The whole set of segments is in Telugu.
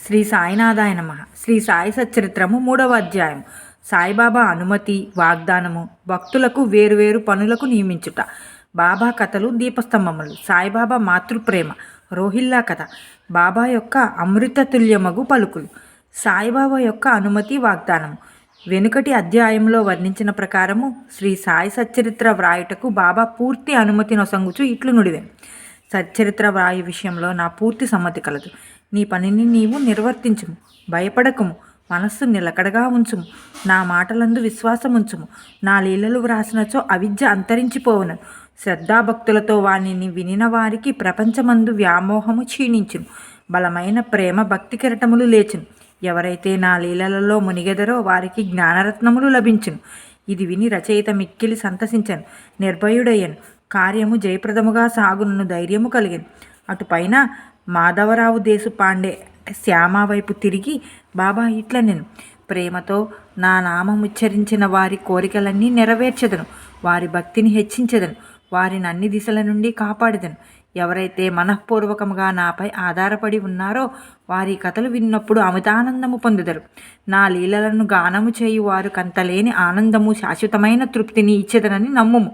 శ్రీ సాయినాథాయ నమః. శ్రీ సాయి సచ్చరిత్రము 3వ అధ్యాయం. సాయిబాబా అనుమతి వాగ్దానము, భక్తులకు వేరువేరు పనులకు నియమించుట, బాబా కథలు, దీపస్తంభములు, సాయిబాబా మాతృప్రేమ, రోహిల్లా కథ, బాబా యొక్క అమృతతుల్యమగు పలుకులు, సాయిబాబా యొక్క అనుమతి వాగ్దానము. వెనుకటి అధ్యాయంలో వర్ణించిన ప్రకారము శ్రీ సాయి సచ్చరిత్ర వ్రాయుటకు బాబా పూర్తి అనుమతి నొసంగుచు ఇట్లు నుడివెను. సచ్చరిత్ర వ్రాయు విషయంలో నా పూర్తి సమ్మతి కలదు. నీ పనిని నీవు నిర్వర్తించుము, భయపడకుము, మనస్సు నిలకడగా ఉంచుము, నా మాటలందు విశ్వాసముంచుము. నా లీలలు వ్రాసినచో అవిద్య అంతరించిపోవును. శ్రద్ధాభక్తులతో వానిని వినిన వారికి ప్రపంచమందు వ్యామోహము క్షీణించును, బలమైన ప్రేమ భక్తి కిరటములు లేచును. ఎవరైతే నా లీలలలో మునిగెదరో వారికి జ్ఞానరత్నములు లభించును. ఇది విని రచయిత మిక్కిలి సంతసించను, నిర్భయుడయ్యను, కార్యము జయప్రదముగా సాగునను ధైర్యము కలిగెను. అటుపైన మాధవరావు దేశపాండే శ్యామ వైపు తిరిగి బాబా ఇట్ల నేను ప్రేమతో నా నామముచ్చరించిన వారి కోరికలన్నీ నెరవేర్చెదను, వారి భక్తిని హెచ్చించెదను, వారిని అన్ని దిశల నుండి కాపాడెదను. ఎవరైతే మనఃపూర్వకముగా నాపై ఆధారపడి ఉన్నారో వారి కథలు విన్నప్పుడు అమితానందము పొందుదరు. నా లీలలను గానము చేయు వారు కంతలేని ఆనందము, శాశ్వతమైన తృప్తిని ఇచ్చేదనని నమ్ముము.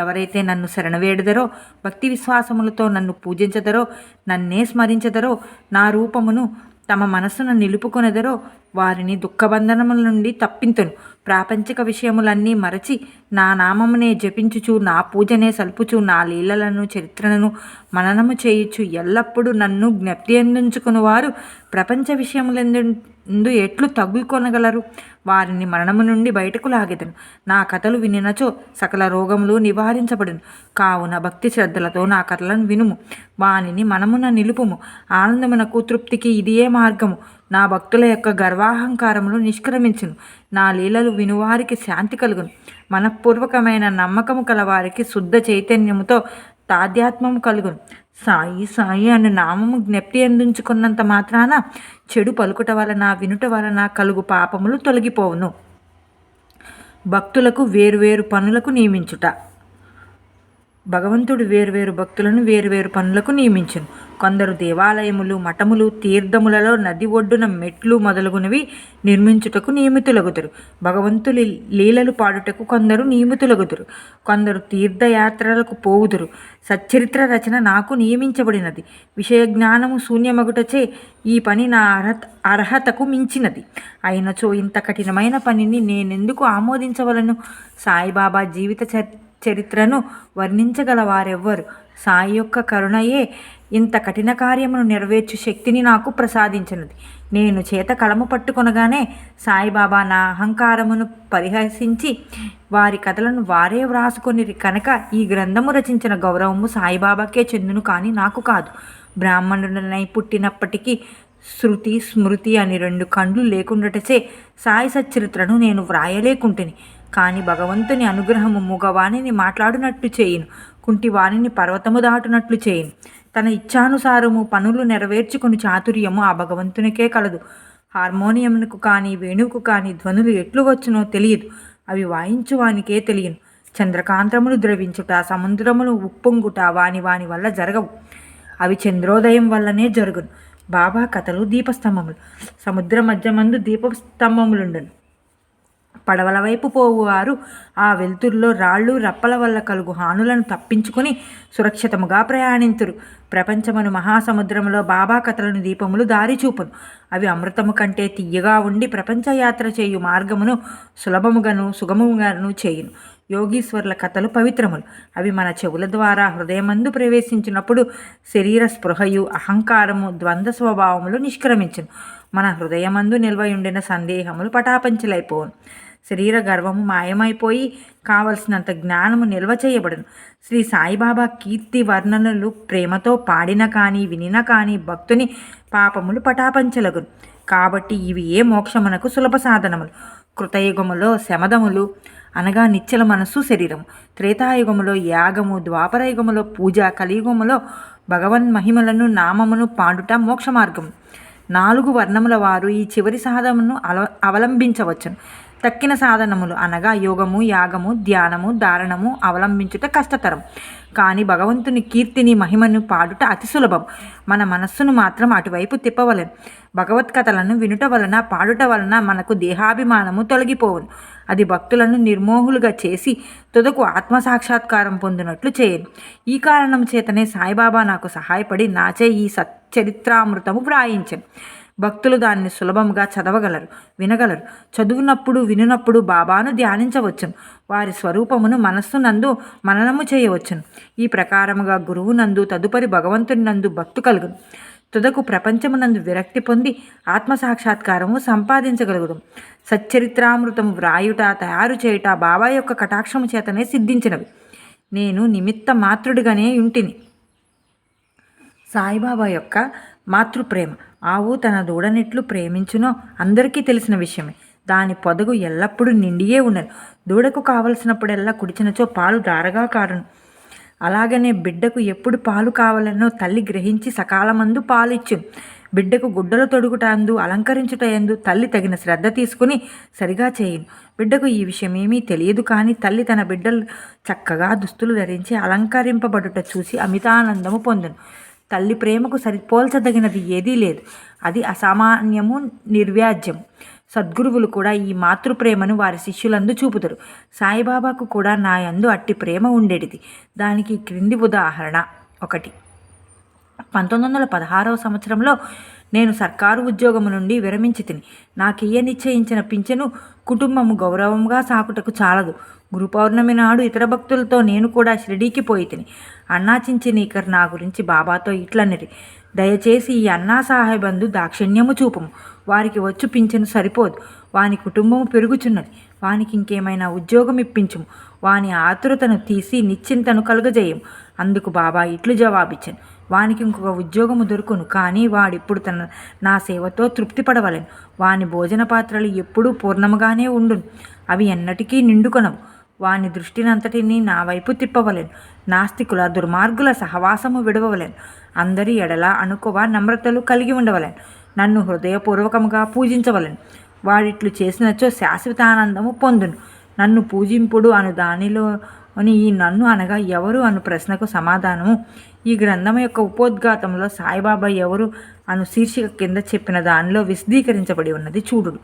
ఎవరైతే నన్ను శరణవేడుదరో, భక్తి విశ్వాసములతో నన్ను పూజించదరో, నన్నే స్మరించదరో, నా రూపమును తమ మనస్సును నిలుపుకొనెదరో వారిని దుఃఖబంధనముల నుండి తప్పింతును. ప్రాపంచిక విషయములన్నీ మరచి నా నామమునే జపించుచు, నా పూజనే సల్పుచు, నా లీలలను చరిత్రను మననము చేయుచు ఎల్లప్పుడూ నన్ను జ్ఞప్తి అందించుకుని వారు ప్రపంచ విషయములందు ఎట్లు తగులుకొనగలరు? వారిని మరణము నుండి బయటకు లాగెదను. నా కథలు వినినచో సకల రోగములు నివారించబడును. కావున భక్తి శ్రద్ధలతో నా కథలను వినుము, వానిని మనమున నిలుపుము. ఆనందమునకు తృప్తికి ఇదియే మార్గము. నా భక్తుల యొక్క గర్వాహంకారములు నిష్క్రమించును. నా లీలలు వినువారికి శాంతి కలుగును. మనఃపూర్వకమైన నమ్మకము కలవారికి శుద్ధ చైతన్యముతో తాధ్యాత్మము కలుగును. సాయి సాయి అనే నామము జ్ఞప్తి అందించుకున్నంత మాత్రాన చెడు పలుకుట వలన, వినుట వలన కలుగు పాపములు తొలగిపోవును. భక్తులకు వేరువేరు పనులకు నియమించుట. భగవంతుడు వేరువేరు భక్తులను వేరువేరు పనులకు నియమించును. కొందరు దేవాలయములు, మఠములు, తీర్థములలో, నది ఒడ్డున మెట్లు మొదలగునవి నిర్మించుటకు నియమితులగుదురు. భగవంతుని లీలలు పాడుటకు కొందరు నియమితులగుదురు. కొందరు తీర్థయాత్రలకు పోవుదురు. సచ్చరిత్ర రచన నాకు నియమించబడినది. విషయ జ్ఞానము శూన్యమగుటచే ఈ పని నా అర్హతకు మించినది. అయినచో ఇంత కఠినమైన పనిని నేనెందుకు ఆమోదించవలను? సాయిబాబా జీవిత చరిత్రను వర్ణించగల వారెవ్వరు? సాయి యొక్క కరుణయే ఇంత కఠిన కార్యమును నెరవేర్చు శక్తిని నాకు ప్రసాదించినది. నేను చేత కలము పట్టుకొనగానే సాయిబాబా నా అహంకారమును పరిహసించి వారి కథలను వారే వ్రాసుకొనిరి కనుక ఈ గ్రంథము రచించిన గౌరవము సాయిబాబాకే చెందును, కానీ నాకు కాదు. బ్రాహ్మణుడనై పుట్టినప్పటికీ శృతి స్మృతి అని 2 కండ్లు లేకుండాటచే సాయి సచ్చరిత్రను నేను వ్రాయలేకుంటుని. కానీ భగవంతుని అనుగ్రహము మూగవాణిని మాట్లాడునట్లు చేయును, కుంటివాణిని పర్వతము దాటునట్లు చేయును. తన ఇచ్ఛానుసారము పనులు నెరవేర్చుకుని చాతుర్యము ఆ భగవంతునికే కలదు. హార్మోనియంకు కానీ వేణువుకు కానీ ధ్వనులు ఎట్లు వచ్చునో తెలియదు, అవి వాయించువానికే తెలియను. చంద్రకాంతములు ద్రవించుట, సముద్రములు ఉప్పొంగుట వాని వల్ల జరగవు, అవి చంద్రోదయం వల్లనే జరుగును. బాబా కథలు దీపస్తంభములు. సముద్ర మధ్యమందు దీపస్తంభములుండను. పడవల వైపు పోవువారు ఆ వెలుతురులో రాళ్ళు రప్పల వల్ల కలుగు హానులను తప్పించుకొని సురక్షితముగా ప్రయాణింతురు. ప్రపంచమును మహాసముద్రంలో బాబా కథలను దీపములు దారి చూపును. అవి అమృతము కంటే తీయగా ఉండి ప్రపంచ యాత్ర చేయు మార్గమును సులభముగాను సుగముగాను చేయును. యోగీశ్వరుల కథలు పవిత్రములు. అవి మన చెవుల ద్వారా హృదయమందు ప్రవేశించినప్పుడు శరీర స్పృహయు, అహంకారము, ద్వంద్వ స్వభావములు నిష్క్రమించును. మన హృదయమందు నిల్వయుండిన సందేహములు పటాపంచలైపోవును. శరీర గర్వము మాయమైపోయి కావలసినంత జ్ఞానము నిల్వ చేయబడును. శ్రీ సాయిబాబా కీర్తి వర్ణనలు ప్రేమతో పాడిన కానీ వినిన కానీ భక్తుని పాపములు పటాపంచలగును. కాబట్టి ఇవి ఏ మోక్షమునకు సులభ సాధనములు. కృతయుగములో శమదములు అనగా నిశ్చల మనస్సు శరీరము, త్రేతాయుగములో యాగము, ద్వాపరయుగములో పూజ, కలియుగములో భగవన్ మహిమలను నామమును పాడుట మోక్ష మార్గము. 4 వర్ణముల వారు ఈ చివరి సాధనను అవలంబించవచ్చును. తక్కిన సాధనములు అనగా యోగము, యాగము, ధ్యానము, ధారణము అవలంబించుట కష్టతరం. కానీ భగవంతుని కీర్తిని, మహిమను పాడుట అతి సులభం. మన మనస్సును మాత్రం అటువైపు తిప్పవలెను. భగవత్కథలను వినుట వలన, పాడుట వలన మనకు దేహాభిమానము తొలగిపోవును. అది భక్తులను నిర్మోహులుగా చేసి తుదకు ఆత్మసాక్షాత్కారం పొందినట్లు చేయను. ఈ కారణం చేతనే సాయిబాబా నాకు సహాయపడి నాచే ఈ సచ్చరిత్రామృతము వ్రాయించను. భక్తులు దాన్ని సులభంగా చదవగలరు, వినగలరు. చదువునప్పుడు, వినునప్పుడు బాబాను ధ్యానించవచ్చును. వారి స్వరూపమును మనస్సునందు మననము చేయవచ్చును. ఈ ప్రకారముగా గురువునందు, తదుపరి భగవంతుని నందు భక్తు కలుగును. తుదకు ప్రపంచమునందు విరక్తి పొంది ఆత్మసాక్షాత్కారము సంపాదించగలుగుదాం. సచ్చరిత్రామృతము వ్రాయుట, తయారు చేయుట బాబా యొక్క కటాక్షము చేతనే సిద్ధించినవి. నేను నిమిత్త మాత్రుడిగానే ఉంటిని. సాయిబాబా యొక్క మాతృప్రేమ. ఆవు తన దూడనెట్లు ప్రేమించునో అందరికీ తెలిసిన విషయమే. దాని పొదగు ఎల్లప్పుడూ నిండియే ఉండను. దూడకు కావలసినప్పుడెల్లా కుడిచినచో పాలు ధారగా కారును. అలాగనే బిడ్డకు ఎప్పుడు పాలు కావాలనో తల్లి గ్రహించి సకాలమందు పాలిచ్చును. బిడ్డకు గుడ్డలు తొడుగుటందు, అలంకరించుటయందు తల్లి తగిన శ్రద్ధ తీసుకుని సరిగా చేయును. బిడ్డకు ఈ విషయమేమీ తెలియదు, కానీ తల్లి తన బిడ్డలు చక్కగా దుస్తులు ధరించి అలంకరింపబడుట చూసి అమితానందము పొందును. తల్లి ప్రేమకు సరిపోల్చదగినది ఏదీ లేదు. అది అసామాన్యము, నిర్వ్యాజ్యము. సద్గురువులు కూడా ఈ మాతృప్రేమను వారి శిష్యులందు చూపుతారు. సాయిబాబాకు కూడా నా యందు అట్టి ప్రేమ ఉండేటిది. దానికి క్రింది ఉదాహరణ ఒకటి. 1916వ సంవత్సరంలో నేను సర్కారు ఉద్యోగము నుండి విరమించి తిని. నాకియ్య నిశ్చయించిన పింఛను కుటుంబము గౌరవంగా సాకుటకు చాలదు. గురు పౌర్ణమి నాడు ఇతర భక్తులతో నేను కూడా షిరిడీకి పోయి తిని. అన్నా చించినీకర్ నా గురించి బాబాతో ఇట్లనిరి: దయచేసి ఈ అన్నా సాహెబందు దాక్షిణ్యము చూపము. వారికి వచ్చు పింఛను సరిపోదు. వాని కుటుంబము పెరుగుచున్నది. వానికి ఇంకేమైనా ఉద్యోగం ఇప్పించుము. వాని ఆతురతను తీసి నిశ్చింతను కలుగజేయము. అందుకు బాబా ఇట్లు జవాబిచ్చాను: వానికి ఇంకొక ఉద్యోగము దొరుకును, కానీ వాడిప్పుడు నా సేవతో తృప్తి పడవలెను. వాని భోజన పాత్రలు ఎప్పుడూ పూర్ణముగానే ఉండును. అవి ఎన్నటికీ నిండుకొనవు. వాని దృష్టినంతటినీ నా వైపు తిప్పవలెను. నాస్తికుల, దుర్మార్గుల సహవాసము విడవవలెను. అందరి ఎడల అనుకువ, నమ్రతలు కలిగి ఉండవలెను. నన్ను హృదయపూర్వకముగా పూజించవలెను. వాడిట్లు చేసినచో శాశ్వతానందము పొందును. నన్ను పూజింపుడు అను దానిలోని ఈ నన్ను అనగా ఎవరు అను ప్రశ్నకు సమాధానము ఈ గ్రంథం యొక్క ఉపోద్ఘాతంలో సాయిబాబా ఎవరు అను శీర్షిక కింద చెప్పిన దానిలో విశదీకరించబడి ఉన్నది చూడుడు.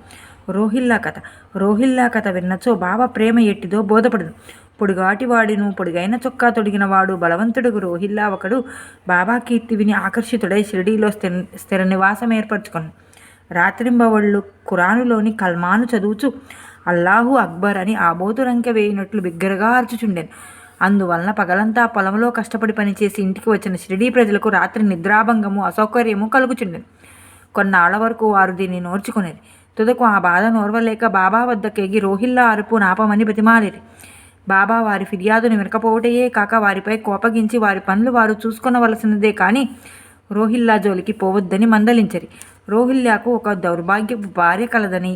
రోహిల్లా కథ. రోహిల్లా కథ విన్నచో బాబా ప్రేమ ఎట్టిదో బోధపడును. పొడుగాటివాడును, పొడుగైన చొక్కా తొడిగినవాడు బలవంతుడుగు రోహిల్లా ఒకడు బాబా కీర్తి విని ఆకర్షితుడై షిరిడీలో స్థిర నివాసం ఏర్పరచుకున్నాడు. రాత్రింబవళ్ళు ఖురానులోని కల్మాను చదువుచు అల్లాహు అక్బర్ అని ఆబోతురంకె వేయినట్లు బిగ్గరగా అర్చుచుండెను. అందువలన పగలంతా పొలంలో కష్టపడి పనిచేసి ఇంటికి వచ్చిన షిరిడీ ప్రజలకు రాత్రి నిద్రాభంగము, అసౌకర్యము కలుగుచుండెను. కొన్నాళ్ల వరకు వారు దీన్ని నోర్చుకునేది. తుదకు ఆ బాధ నోర్వలేక బాబా వద్దకెగి రోహిల్లా అరుపు నాపమని బతిమాలిరి. బాబా వారి ఫిర్యాదును వినకపోవటయే కాక వారిపై కోపగించి వారి పనులు వారు చూసుకొనవలసినదే కానీ రోహిల్లా జోలికి పోవద్దని మందలించరి. రోహిల్లాకు ఒక దౌర్భాగ్యపు భార్య కలదని,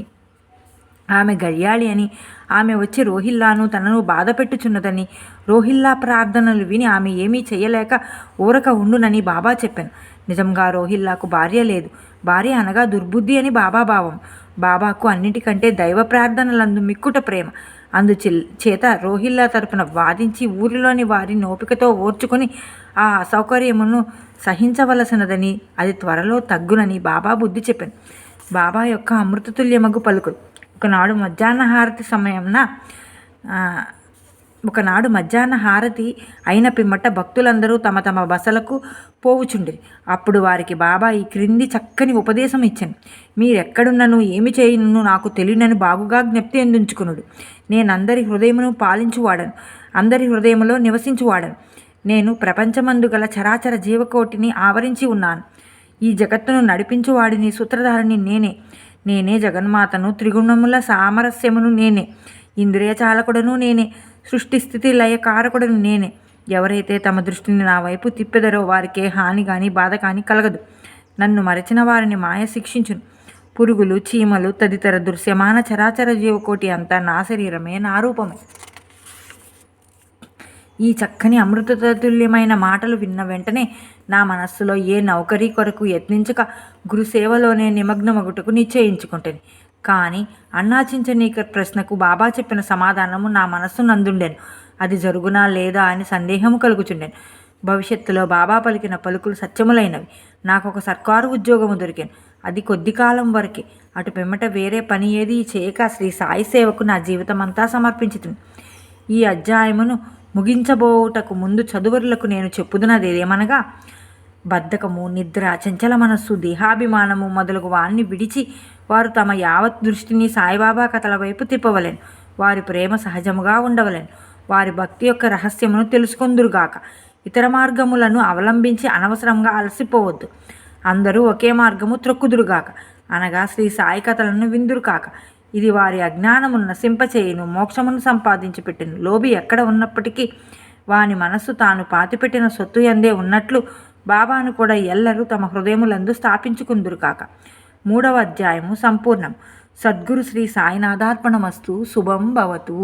ఆమె గయ్యాళి అని, ఆమె వచ్చి రోహిల్లాను తనను బాధ పెట్టుచున్నదని, రోహిల్లా ప్రార్థనలు విని ఆమె ఏమీ చెయ్యలేక ఊరక ఉండునని బాబా చెప్పాను. నిజంగా రోహిల్లాకు భార్య లేదు. భార్య అనగా దుర్బుద్ధి అని బాబా భావం. బాబాకు అన్నిటికంటే దైవ ప్రార్థనలందు మిక్కుట ప్రేమ. అందుచేత రోహిల్లా తరపున వాదించి ఊరిలోని వారిని ఓపికతో ఓర్చుకొని ఆ అసౌకర్యమును సహించవలసినదని, అది త్వరలో తగ్గునని బాబా బుద్ధి చెప్పాను. బాబా యొక్క అమృతతుల్యమగు పలుకులు. ఒకనాడు మధ్యాహ్న హారతి అయిన పిమ్మట భక్తులందరూ తమ తమ బసలకు పోవుచుండిరి. అప్పుడు వారికి బాబా ఈ క్రింది చక్కని ఉపదేశం ఇచ్చాను: మీరెక్కడున్నను ఏమి చేయను నాకు తెలియనని బాగుగా జ్ఞప్తి అందించుకునుడు. నేనందరి హృదయమును పాలించువాడను, అందరి హృదయములో నివసించువాడను. నేను ప్రపంచమందు గల చరాచర జీవకోటిని ఆవరించి ఉన్నాను. ఈ జగత్తును నడిపించువాడిని, సూత్రధారిని నేనే జగన్మాతను, త్రిగుణముల సామరస్యమును నేనే, ఇంద్రియ చాలకుడను నేనే, సృష్టి స్థితి లయ కారకుడను నేనే. ఎవరైతే తమ దృష్టిని నా వైపు తిప్పెదరో వారికే హాని కానీ బాధ కానీ కలగదు. నన్ను మరచిన వారిని మాయ శిక్షించును. పురుగులు, చీమలు తదితర దృశ్యమాన చరాచర జీవకోటి అంతా నా శరీరమే, నా రూపమే. ఈ చక్కని అమృతతుల్యమైన మాటలు విన్న వెంటనే నా మనస్సులో ఏ నౌకరీ కొరకు యత్నించక గురుసేవలోనే నిమగ్నమగుటకు నిశ్చయించుకుంటాను. కానీ అన్నాచించనీకర్ ప్రశ్నకు బాబా చెప్పిన సమాధానము నా మనస్సు నందుండెను. అది జరుగునా లేదా అని సందేహము కలుగుచుండెను. భవిష్యత్తులో బాబా పలికిన పలుకులు సత్యములైనవి. నాకు ఒక సర్కారు ఉద్యోగము దొరికాను. అది కొద్ది కాలం వరకే. అటు పిమ్మట వేరే పని ఏది చేయక శ్రీ సాయి సేవకు నా జీవితమంతా సమర్పించుతుంది. ఈ అధ్యాయమును ముగించబోవుటకు ముందు చదువరులకు నేను చెప్పుదునదేమనగా, బద్ధకము, నిద్ర, చంచల మనస్సు, దేహాభిమానము మొదలగు వారిని విడిచి వారు తమ యావత్ దృష్టిని సాయిబాబా కథల వైపు తిప్పవలెను. వారి ప్రేమ సహజముగా ఉండవలెను. వారి భక్తి యొక్క రహస్యమును తెలుసుకొందురుగాక. ఇతర మార్గములను అవలంబించి అనవసరంగా అలసిపోవద్దు. అందరూ ఒకే మార్గము త్రొక్కుదురుగాక, అనగా శ్రీ సాయి కథలను విందురు కాక. ఇది వారి అజ్ఞానమును నశింపచేయును, మోక్షమును సంపాదించి పెట్టిను. లోబి ఎక్కడ ఉన్నప్పటికీ వాని మనస్సు తాను పాతిపెట్టిన సొత్తు యందే ఉన్నట్లు బాబాను కూడా ఎల్లరూ తమ హృదయములందు స్థాపించుకుందురు కాక. 3వ అధ్యాయము సంపూర్ణం. సద్గురు శ్రీ సాయినాథార్పణమస్తు. శుభం భవతు.